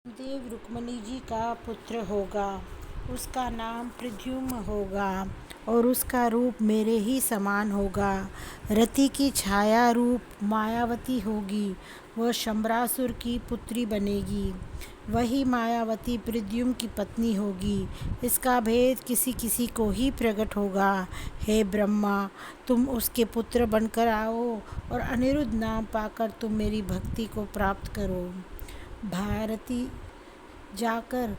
देव रुक्मिणी जी का पुत्र होगा। उसका नाम प्रद्युम्न होगा और उसका रूप मेरे ही समान होगा। रति की छाया रूप मायावती होगी। वह शंबरासुर की पुत्री बनेगी। वही मायावती प्रद्युम्न की पत्नी होगी। इसका भेद किसी किसी को ही प्रकट होगा। हे ब्रह्मा, तुम उसके पुत्र बनकर आओ और अनिरुद्ध नाम पाकर तुम मेरी भक्ति को प्राप्त करो। भारती जाकर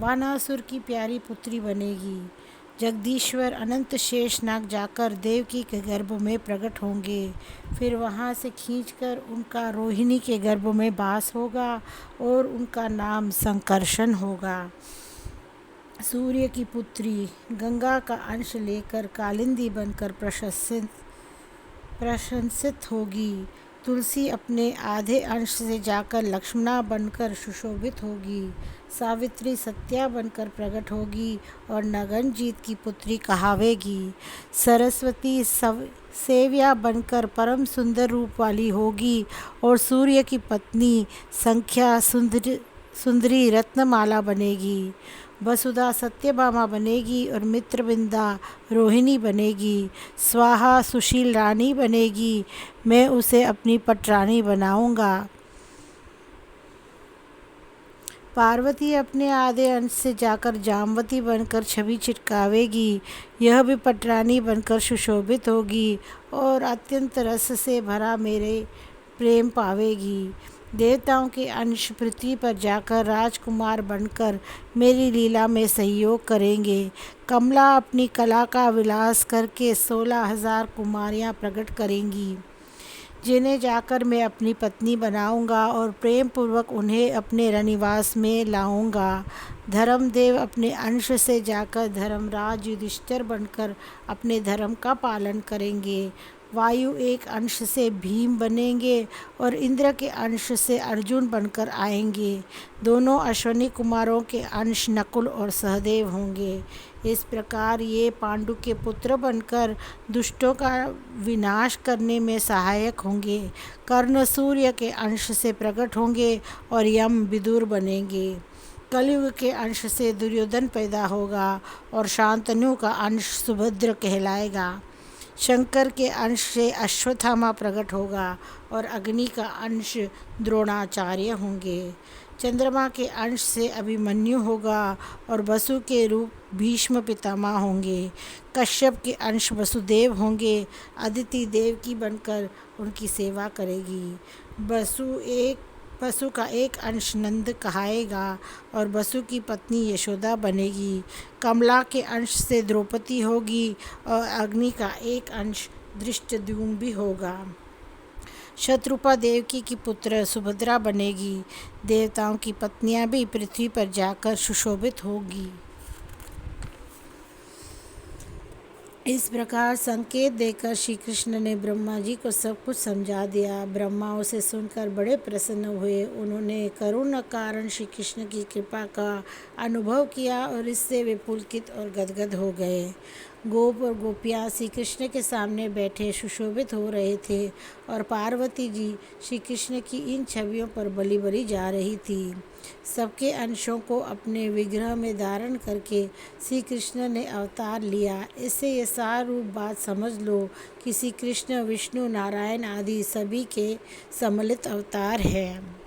वानासुर की प्यारी पुत्री बनेगी। जगदीश्वर अनंत शेषनाग जाकर देवकी के गर्भ में प्रकट होंगे। फिर वहाँ से खींचकर उनका रोहिणी के गर्भ में वास होगा और उनका नाम संकर्षण होगा। सूर्य की पुत्री गंगा का अंश लेकर कालिंदी बनकर प्रशंसित होगी। तुलसी अपने आधे अंश से जाकर लक्ष्मणा बनकर सुशोभित होगी। सावित्री सत्या बनकर प्रकट होगी और नगनजीत की पुत्री कहावेगी। सरस्वती सेव्या बनकर परम सुंदर रूप वाली होगी और सूर्य की पत्नी संख्या सुंदरी रत्नमाला बनेगी। वसुधा सत्यभामा बनेगी और मित्रविंदा रोहिणी बनेगी। स्वाहा सुशील रानी बनेगी। मैं उसे अपनी पटरानी बनाऊंगा। पार्वती अपने आधे अंश से जाकर जामवती बनकर छवि छिटकावेगी। यह भी पटरानी बनकर सुशोभित होगी और अत्यंत रस से भरा मेरे प्रेम पावेगी। देवताओं के अंश पृथ्वी पर जाकर राजकुमार बनकर मेरी लीला में सहयोग करेंगे। कमला अपनी कला का विलास करके 16,000 कुमारियाँ प्रकट करेंगी, जिन्हें जाकर मैं अपनी पत्नी बनाऊंगा और प्रेम पूर्वक उन्हें अपने रनिवास में लाऊंगा। धर्मदेव अपने अंश से जाकर धर्मराज युधिष्ठिर बनकर अपने धर्म का पालन करेंगे। वायु एक अंश से भीम बनेंगे और इंद्र के अंश से अर्जुन बनकर आएंगे। दोनों अश्विनी कुमारों के अंश नकुल और सहदेव होंगे। इस प्रकार ये पांडु के पुत्र बनकर दुष्टों का विनाश करने में सहायक होंगे। कर्ण सूर्य के अंश से प्रकट होंगे और यम विदुर बनेंगे। कलयुग के अंश से दुर्योधन पैदा होगा और शांतनु का अंश सुभद्र कहलाएगा। शंकर के अंश से अश्वत्थामा प्रकट होगा और अग्नि का अंश द्रोणाचार्य होंगे। चंद्रमा के अंश से अभिमन्यु होगा और वसु के रूप भीष्म पितामह होंगे। कश्यप के अंश वसुदेव होंगे। अदिति देवकी बनकर उनकी सेवा करेगी। वसु का एक अंश नंद कहाएगा और वसु की पत्नी यशोदा बनेगी। कमला के अंश से द्रौपदी होगी और अग्नि का एक अंश धृष्टद्युम्न भी होगा। शत्रुपा देवकी की पुत्र सुभद्रा बनेगी। देवताओं की पत्नियां भी पृथ्वी पर जाकर सुशोभित होगी। इस प्रकार संकेत देकर श्री कृष्ण ने ब्रह्मा जी को सब कुछ समझा दिया। ब्रह्मा उसे सुनकर बड़े प्रसन्न हुए। उन्होंने करुण कारण श्री कृष्ण की कृपा का अनुभव किया और इससे वे पुलकित और गदगद हो गए। गोप और गोपियाँ श्री कृष्ण के सामने बैठे सुशोभित हो रहे थे और पार्वती जी श्री कृष्ण की इन छवियों पर बलि बलि जा रही थी। सबके अंशों को अपने विग्रह में धारण करके श्री कृष्ण ने अवतार लिया। इससे ये सार रूप बात समझ लो कि श्री कृष्ण विष्णु नारायण आदि सभी के सम्मिलित अवतार हैं।